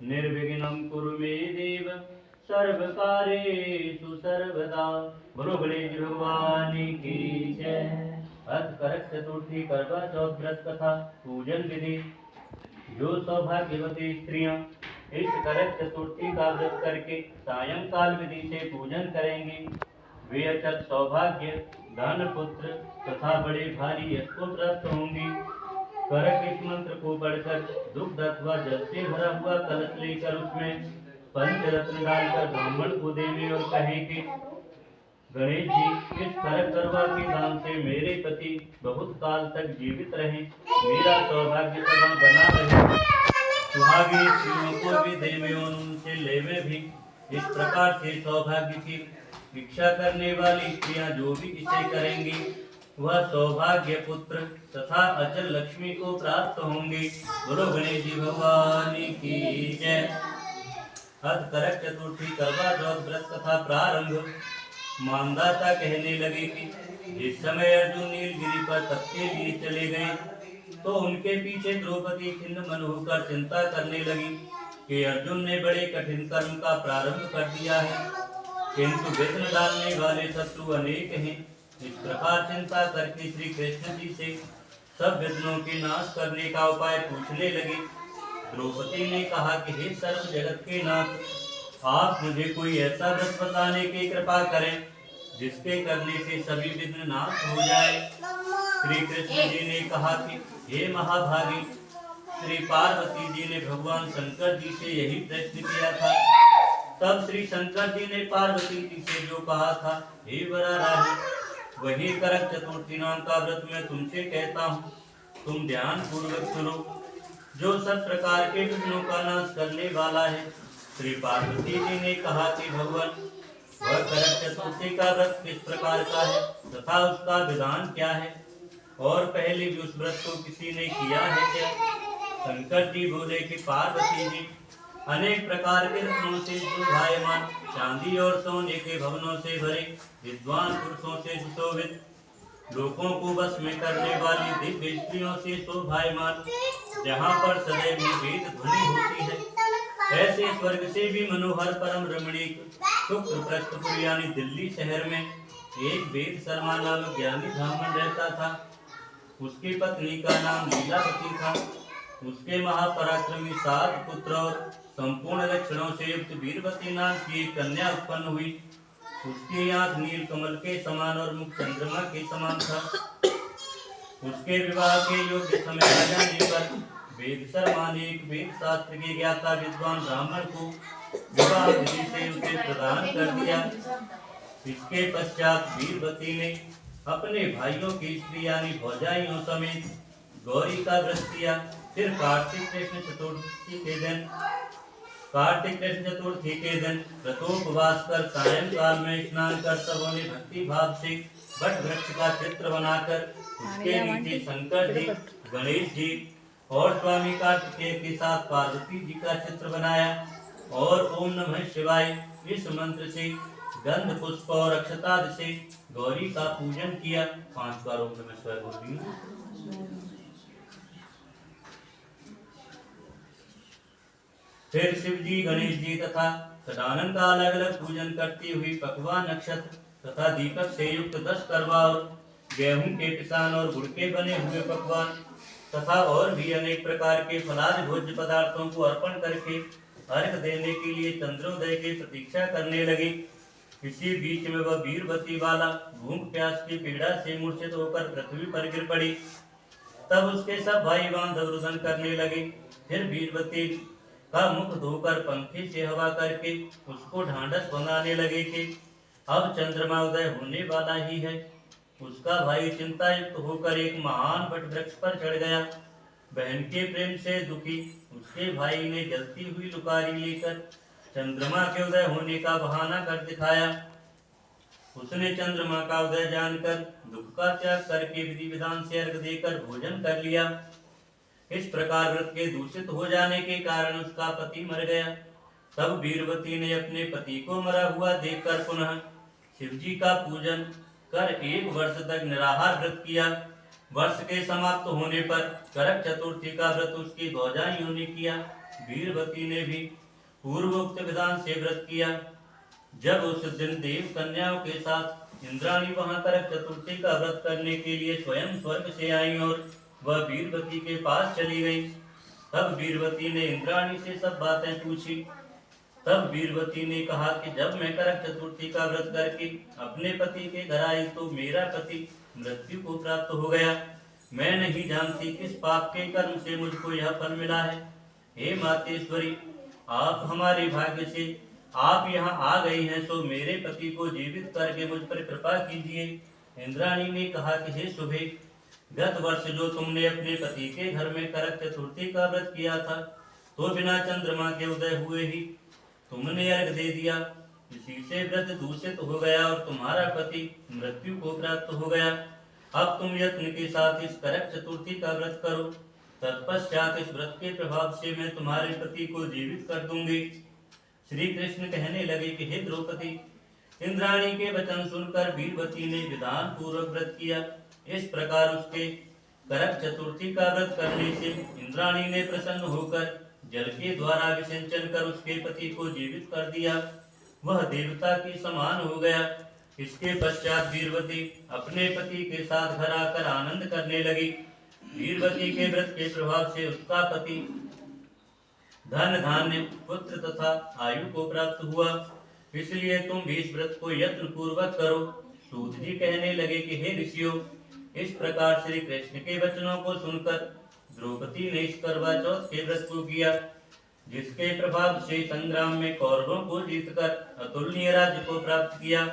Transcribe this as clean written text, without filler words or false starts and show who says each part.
Speaker 1: निर्विघ्नं कुरु मे देव सर्वकार्येषु सर्वदा। बोलो गणेश भगवान की जय। अथ करक चतुर्थी, करवा चौथ व्रत कथा पूजन विधि। जो सौभाग्यवती स्त्रियां इस करक चतुर्थी का व्रत करके सायंकाल विधि से पूजन करेंगी, वे अचल सौभाग्य, धन, पुत्र तथा बड़े भारी यश को प्राप्त होंगी। करक इस मंत्र को पढ़कर दुग्ध अथवा जल से भरा हुआ कलश लेकर उसमें पंचरत्न डालकर ब्राह्मण को देने और कहें कि गणेश जी, इस करक करवा के दान से मेरे पति बहुत काल तक जीवित रहें, मेरा सौभाग्य सदा बना रहे। सुहागिनी स्त्रियों को भी देवे और उनसे लेवे भी। इस प्रकार से सौभाग्य की इच्छा करने वाली स्त्रियां जो भी इसे करेंगी, वह सौभाग्य, पुत्र तथा अचल लक्ष्मी को प्राप्त होंगे। बोलो गणेश जी भगवान की जय। अथ करक चतुर्थी, करवा चौथ व्रत कथा प्रारंभ। मानदाता कहने लगे कि जिस समय अर्जुन नीलगिरी पर तप के लिए चले गए, तो उनके पीछे द्रौपदी खिन्न मन होकर चिंता करने लगी कि अर्जुन ने बड़े कठिन कर्म का प्रारंभ कर दिया है, किंतु विघ्न डालने वाले शत्रु अनेक हैं। इस प्रकार चिंता करके श्री कृष्ण जी से सब विघ्नों के नाश करने का उपाय पूछने लगी। द्रौपदी ने कहा कि हे सर्व जगत के नाथ, आप मुझे कोई ऐसा व्रत बताने की कृपा करें जिसके करने से सभी विघ्न नाश हो जाए। श्री कृष्ण जी ने कहा कि हे महाभागी, श्री पार्वती जी ने भगवान शंकर जी से यही प्रश्न किया था। तब श्री शंकर जी ने पार्वती जी से जो कहा था, हे वराराही, वही करक चतुर्थी नाम का व्रत मैं तुमसे कहता हूँ, तुम ध्यान पूर्वक सुनो, जो सब प्रकार के विघ्नों का नाश करने वाला है। श्री पार्वती जी ने कहा कि भगवान, वह करक चतुर्थी का व्रत किस प्रकार का है तथा उसका विधान क्या है, और पहले भी उस व्रत को किसी ने किया है क्या? शंकर जी बोले कि पार्वती जी, अनेक प्रकार के रत्नों से शोभायमान, चांदी और सोने के भवनों से भरे, विद्वान पुरुषों से सुशोभित, लोगों को बस में करने वाली दिव्य स्त्रियों से शोभायमान, जहाँ पर सदैव वेद ध्वनि होती है, ऐसे स्वर्ग से भी मनोहर परम रमणीक शुक्रप्रस्थपुर यानी दिल्ली शहर में एक वेद शर्मा नामक ज्ञानी ब्राह्मण रहता था। उसकी पत्नी का नाम लीलावती था। उसके महापराक्रमी 7 पुत्र और संपूर्ण लक्षणों से युक्त वीरवती नाम की एक कन्या उत्पन्न हुई। उसकी आंख नील कमल के समान और मुख चंद्रमा के समान था। उसके विवाह के योग्य समय आ जाने पर वेद शर्मा ने एक वेद शास्त्र के ज्ञाता विद्वान ब्राह्मण को विवाह विधि से उसे प्रदान कर दिया। इसके पश्चात वीरवती ने अपने भाइयों की स्त्री यानी भौजाइयों समेत गौरी का व्रत किया। फिर कार्तिक कृष्ण चतुर्थी के दिन व्रतोपवास कर सायंकाल में स्नान कर सबों ने भक्ति भाव से वट वृक्ष का चित्र बनाकर उसके नीचे शंकर जी, गणेश जी और स्वामी कार्तिकेय के साथ पार्वती जी का चित्र बनाया और ओम नमः शिवाय इस मंत्र से गंध पुष्प और अक्षतादि से गौरी का पूजन किया। 5 बार ओम नमः शिवाय बोलिए। फिर शिव जी, गणेश जी तथा सदानंद का अलग अलग पूजन करती हुई पकवान, नक्षत्र तथा दीपक से युक्त 10 करवा और गेहूं के पिसान और गुड़ के बने हुए पकवान तथा और भी अनेक प्रकार के फलादि भोज्य पदार्थों को अर्पण करके अर्घ देने के लिए चंद्रोदय की प्रतीक्षा करने लगी। इसी बीच में वह वीरवती वाला भूख प्यास की पीड़ा से मूर्छित होकर पृथ्वी पर गिर पड़ी। तब उसके सब भाई बांधव रुदन करने लगे। फिर वीरवती का मुख धोकर पंखे से हवा करके उसको ढांढस बनाने लगे कि अब चंद्रमा उदय होने वाला ही है। उसका भाई चिंतायुक्त होकर एक महान वट वृक्ष पर चढ़ गया। बहन के प्रेम से दुखी उसके भाई ने जलती हुई लुकारी लेकर चंद्रमा के उदय होने का बहाना कर दिखाया। उसने चंद्रमा का उदय जानकर दुख का त्याग करके विधि विधान से अर्घ देकर भोजन कर लिया। इस प्रकार व्रत के दूषित हो जाने के कारण उसका पति मर गया। तब वीरवती ने अपने पति को मरा हुआ देखकर पुनः शिवजी का पूजन कर 1 वर्ष तक निराहार व्रत किया। वर्ष के समाप्त होने पर करक चतुर्थी का व्रत उसकी भौजाइयों ने किया। वीरवती ने भी पूर्वोक्त विधान से व्रत किया। जब उस दिन देव कन्याओं के साथ इंद्राणी वहां करक चतुर्थी का व्रत करने के लिए स्वयं स्वर्ग से आई और वह वीरवती के पास चली गई, तब वीरवती ने इंद्राणी से सब बातें पूछी। तब वीरवती ने कहा कि जब मैं करक चतुर्थी का व्रत करके अपने पति के घर आई तो मेरा पति मृत्यु को प्राप्त हो गया। मैं नहीं जानती किस पाप के कर्म से मुझको यह फल मिला है। हे मातेश्वरी, आप हमारे भाग्य से आप यहाँ आ गई हैं, तो मेरे पति को जीवित करके मुझ पर कृपा कीजिए। इंद्राणी ने कहा कि हे शुभे, गत वर्ष जो तुमने अपने पति के घर में करक चतुर्थी का व्रत किया था, तो बिना चंद्रमा के उदय हुए ही तुमने अर्घ दे दिया। इसी से व्रत दूषित हो गया और तुम्हारा पति मृत्यु को प्राप्त हो गया। अब तुम यत्न के साथ इस करक चतुर्थी का व्रत करो, तत्पश्चात इस व्रत के प्रभाव से मैं तुम्हारे पति को जीवित कर दूंगी। श्री कृष्ण कहने लगे कि हे द्रौपदी, इंद्राणी के वचन सुनकर वीरवती ने विधान पूर्वक व्रत किया। इस प्रकार उसके करक चतुर्थी का व्रत करने से इंद्राणी ने प्रसन्न होकर जल के द्वारा विसिंचन कर उसके पति को जीवित कर दिया। वह देवता के समान हो गया। इसके पश्चात वीरवती अपने पति के साथ घर आकर आनंद करने लगी। वीरवती के व्रत के प्रभाव से उसका पति धन धान्य पुत्र तथा आयु को प्राप्त हुआ। इसलिए तुम भी इस व्रत को यत्न पूर्वक करो। सूत जी कहने लगे कि हे ऋषियों, इस प्रकार श्री कृष्ण के वचनों को सुनकर द्रौपदी ने इस करवा चौथ के व्रत को किया, जिसके प्रभाव से संग्राम में कौरवों को जीतकर अतुलनीय राज्य को प्राप्त किया।